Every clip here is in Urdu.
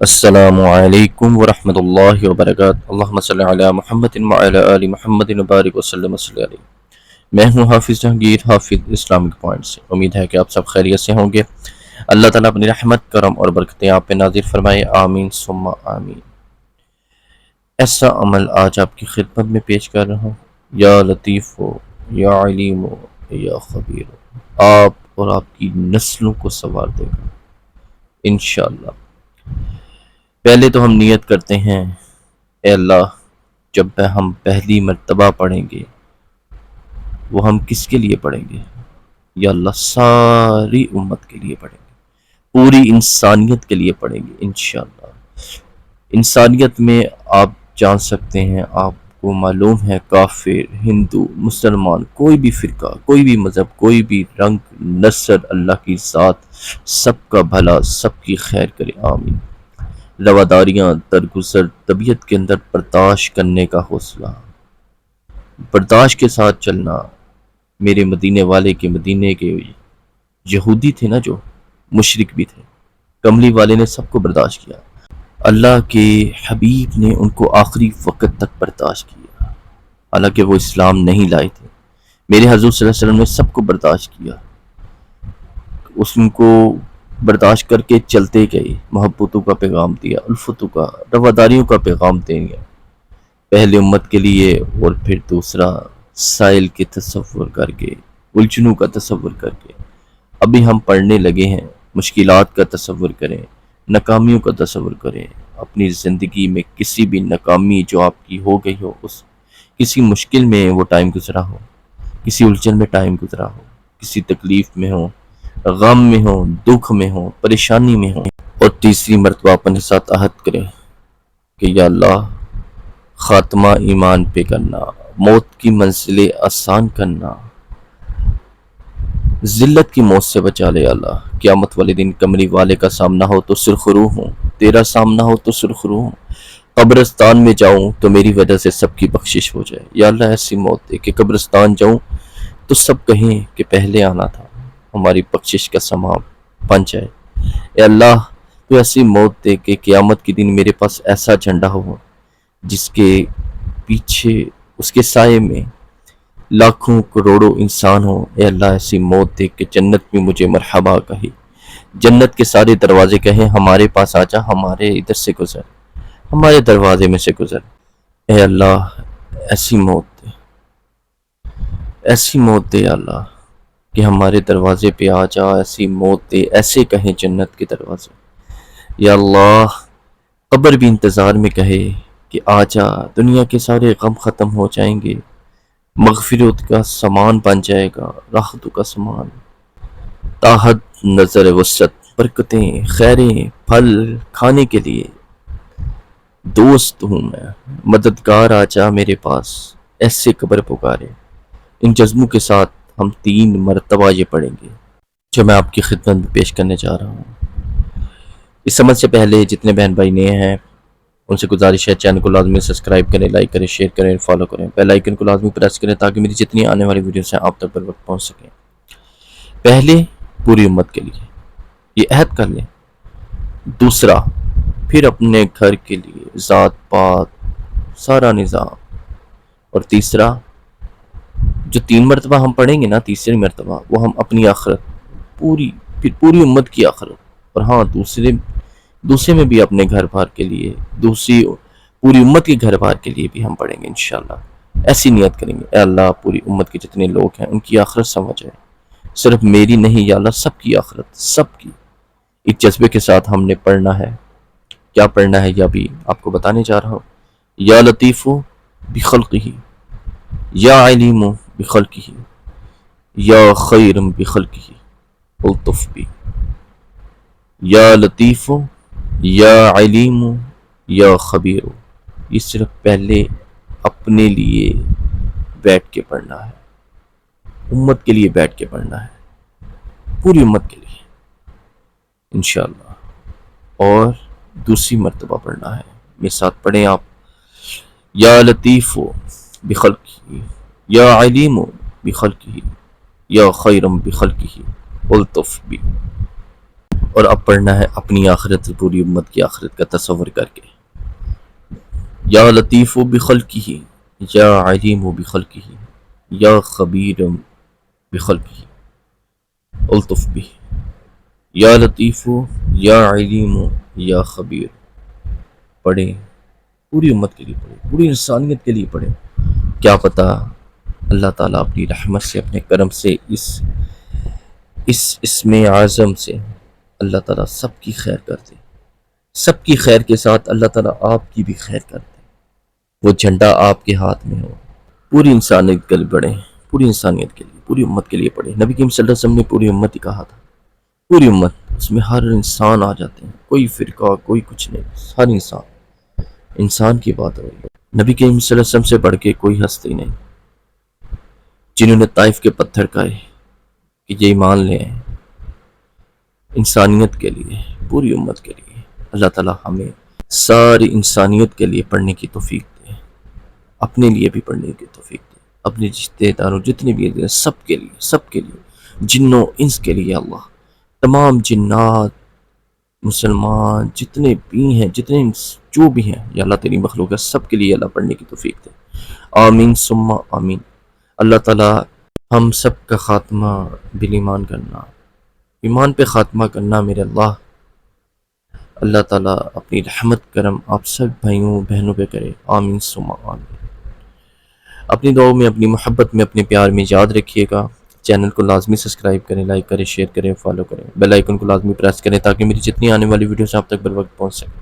السلام علیکم ورحمۃ اللہ وبرکاتہ۔ اللہم صلی علی محمد وعلی آل محمد وبارک وسلم علیہ۔ میں ہوں حافظ جہانگیر، حافظ اسلامک پوائنٹ سے۔ امید ہے کہ آپ سب خیریت سے ہوں گے۔ اللہ تعالیٰ اپنی رحمت، کرم اور برکتیں آپ پہ نازل فرمائے، آمین ثم آمین۔ ایسا عمل آج آپ کی خدمت میں پیش کر رہا ہوں۔ یا لطیف ہو، یا علیم ہو، یا خبیر ہو، آپ اور آپ کی نسلوں کو سنوار دے گا انشاءاللہ۔ پہلے تو ہم نیت کرتے ہیں، اے اللہ جب ہم پہلی مرتبہ پڑھیں گے وہ ہم کس کے لیے پڑھیں گے؟ یا اللہ ساری امت کے لیے پڑھیں گے، پوری انسانیت کے لیے پڑھیں گے انشاءاللہ۔ انسانیت میں آپ جان سکتے ہیں، آپ کو معلوم ہے، کافر، ہندو، مسلمان، کوئی بھی فرقہ، کوئی بھی مذہب، کوئی بھی رنگ نسل، اللہ کی ذات سب کا بھلا، سب کی خیر کرے، آمین۔ رواداریاں درگزر، طبیعت کے اندر برداشت کرنے کا حوصلہ، برداشت کے ساتھ چلنا۔ میرے مدینے والے کے، مدینے کے یہودی تھے نا، جو مشرک بھی تھے، کملی والے نے سب کو برداشت کیا۔ اللہ کے حبیب نے ان کو آخری وقت تک برداشت کیا، حالانکہ وہ اسلام نہیں لائے تھے۔ میرے حضور صلی اللہ علیہ وسلم نے سب کو برداشت کیا، ان کو برداشت کر کے چلتے گئے، محبتوں کا پیغام دیا، الفتوں کا، رواداریوں کا پیغام دیا، پہلے امت کے لیے اور پھر دوسرا سائل کے تصور کر کے، الجھنوں کا تصور کر کے۔ ابھی ہم پڑھنے لگے ہیں، مشکلات کا تصور کریں، ناکامیوں کا تصور کریں، اپنی زندگی میں کسی بھی ناکامی جو آپ کی ہو گئی ہو، اس کسی مشکل میں وہ ٹائم گزرا ہو، کسی الجھن میں ٹائم گزرا ہو، کسی تکلیف میں ہو، غم میں ہو، دکھ میں ہو، پریشانی میں ہو، اور تیسری مرتبہ اپنے ساتھ عہد کریں کہ یا اللہ خاتمہ ایمان پہ کرنا، موت کی منزلیں آسان کرنا، ذلت کی موت سے بچا لے اللہ۔ قیامت والے دن کمری والے کا سامنا ہو تو سرخرو ہوں، تیرا سامنا ہو تو سرخرو ہوں، قبرستان میں جاؤں تو میری وجہ سے سب کی بخشش ہو جائے۔ یا اللہ ایسی موت دے کہ قبرستان جاؤں تو سب کہیں کہ پہلے آنا تھا، ہماری بخشش کا سامان بن جائے۔ اے اللہ تو ایسی موت دے کہ قیامت کے دن میرے پاس ایسا جھنڈا ہو جس کے پیچھے، اس کے سائے میں لاکھوں کروڑوں انسان ہو۔ اے اللہ ایسی موت دے کہ جنت میں مجھے مرحبا کہے، جنت کے سارے دروازے کہیں ہمارے پاس آ جا، ہمارے ادھر سے گزر، ہمارے دروازے میں سے گزر۔ اے اللہ ایسی موت دے، ایسی موت دے اللہ کہ ہمارے دروازے پہ آ جا، ایسی موت دے، ایسے کہیں جنت کے دروازے۔ یا اللہ قبر بھی انتظار میں کہے کہ آ جا، دنیا کے سارے غم ختم ہو جائیں گے، مغفرت کا سامان بن جائے گا، راحتوں کا سامان، تاحد نظر وسعت، برکتیں، خیریں، پھل کھانے کے لیے۔ دوست ہوں میں، مددگار آ جا میرے پاس، ایسے قبر پکارے۔ ان جذبوں کے ساتھ ہم 3 مرتبہ یہ پڑھیں گے جو میں آپ کی خدمت میں پیش کرنے جا رہا ہوں۔ اس سمجھ سے پہلے جتنے بہن بھائی نئے ہیں ان سے گزارش ہے، چینل کو لازمی سبسکرائب کریں، لائک کریں، شیئر کریں، فالو کریں، بیل آئیکن کو لازمی پریس کریں تاکہ میری جتنی آنے والی ویڈیوز ہیں آپ تک بر وقت پہنچ سکیں۔ پہلے پوری امت کے لیے یہ عہد کر لیں، دوسرا پھر اپنے گھر کے لیے، ذات پات سارا نظام، اور تیسرا جو 3 مرتبہ ہم پڑھیں گے نا، تیسری مرتبہ وہ ہم اپنی آخرت، پھر پوری امت کی آخرت، اور ہاں دوسرے میں بھی اپنے گھر بار کے لیے، دوسری پوری امت کے گھر بار کے لیے بھی ہم پڑھیں گے انشاءاللہ۔ ایسی نیت کریں گے، اے اللہ پوری امت کے جتنے لوگ ہیں ان کی آخرت سمجھ جائے، صرف میری نہیں یا اللہ سب کی آخرت، سب کی۔ ایک جذبے کے ساتھ ہم نے پڑھنا ہے، کیا پڑھنا ہے یہ بھی آپ کو بتانے جا رہا ہوں۔ یا لطیف بخلقہ، یا علیم بخلقہ، یا خیر بخلقہ الطف بی۔ یا لطیف یا علیم یا خبیر۔ یہ صرف پہلے اپنے لیے بیٹھ کے پڑھنا ہے، امت کے لیے بیٹھ کے پڑھنا ہے، پوری امت کے لیے انشاءاللہ۔ اور دوسری مرتبہ پڑھنا ہے، میرے ساتھ پڑھیں آپ۔ یا لطیف بخلقہ، یا علیم بخلقہ، یا خیر بخلقہ الطف بی۔ اور اب پڑھنا ہے اپنی آخرت سے پوری امت کی آخرت کا تصور کر کے. یا لطیف بخلقہ یا علیم بخلقہ یا خبیر بخلقہ الطف بھی. یا لطیف یا علیم یا خبیر. پڑھیں، پوری امت کے لیے پڑھیں، پوری انسانیت کے لیے پڑھیں. کیا پتہ اللہ تعالیٰ اپنی رحمت سے، اپنے کرم سے، اس اسم اعظم سے اللہ تعالیٰ سب کی خیر کر دے. سب کی خیر کے ساتھ اللہ تعالیٰ آپ کی بھی خیر کر دے. وہ جھنڈا آپ کے ہاتھ میں ہو. پوری انسانیت کے لیے پڑھیں، پوری انسانیت کے لیے، پوری امت کے لیے پڑھیں. نبی کریم صلی اللہ علیہ وسلم نے پوری امت ہی کہا تھا. پوری امت، اس میں ہر انسان آ جاتے ہیں، کوئی فرقہ، کوئی کچھ نہیں، ہر انسان کی بات ہو رہی ہے. نبی کریم صلی اللہ علیہ وسلم سے بڑھ کے کوئی ہستی نہیں جنہوں نے طائف کے پتھر کھائے کہ یہ ایمان لے آئے. انسانیت کے لیے، پوری امت کے لیے اللہ تعالیٰ ہمیں ساری انسانیت کے لیے پڑھنے کی توفیق دے، اپنے لیے بھی پڑھنے کی توفیق دے، اپنے رشتے داروں جتنے بھی ہیں سب کے لیے، جنوں انس کے لیے. اللہ تمام جنات مسلمان جتنے بھی ہیں، جو بھی ہیں، یا اللہ تیری مخلوق ہے، سب کے لیے اللہ پڑھنے کی توفیق دے. آمین ثم آمین. اللہ تعالیٰ ہم سب کا خاتمہ بالایمان کرنا، ایمان پہ خاتمہ کرنا میرے اللہ تعالیٰ اپنی رحمت کرم آپ سب بھائیوں بہنوں پہ کرے. آمین ثم آمین. اپنی دعاؤں میں، اپنی محبت میں، اپنے پیار میں یاد رکھیے گا. چینل کو لازمی سبسکرائب کریں، لائک کریں، شیئر کریں، فالو کریں، بیل آئیکن کو لازمی پریس کریں تاکہ میری جتنی آنے والی ویڈیوز آپ تک بروقت پہنچ سکیں.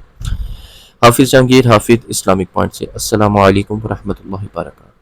حافظ جہانگیر، حافظ اسلامک پوائنٹ سے. السلام علیکم ورحمۃ اللہ وبرکاتہ.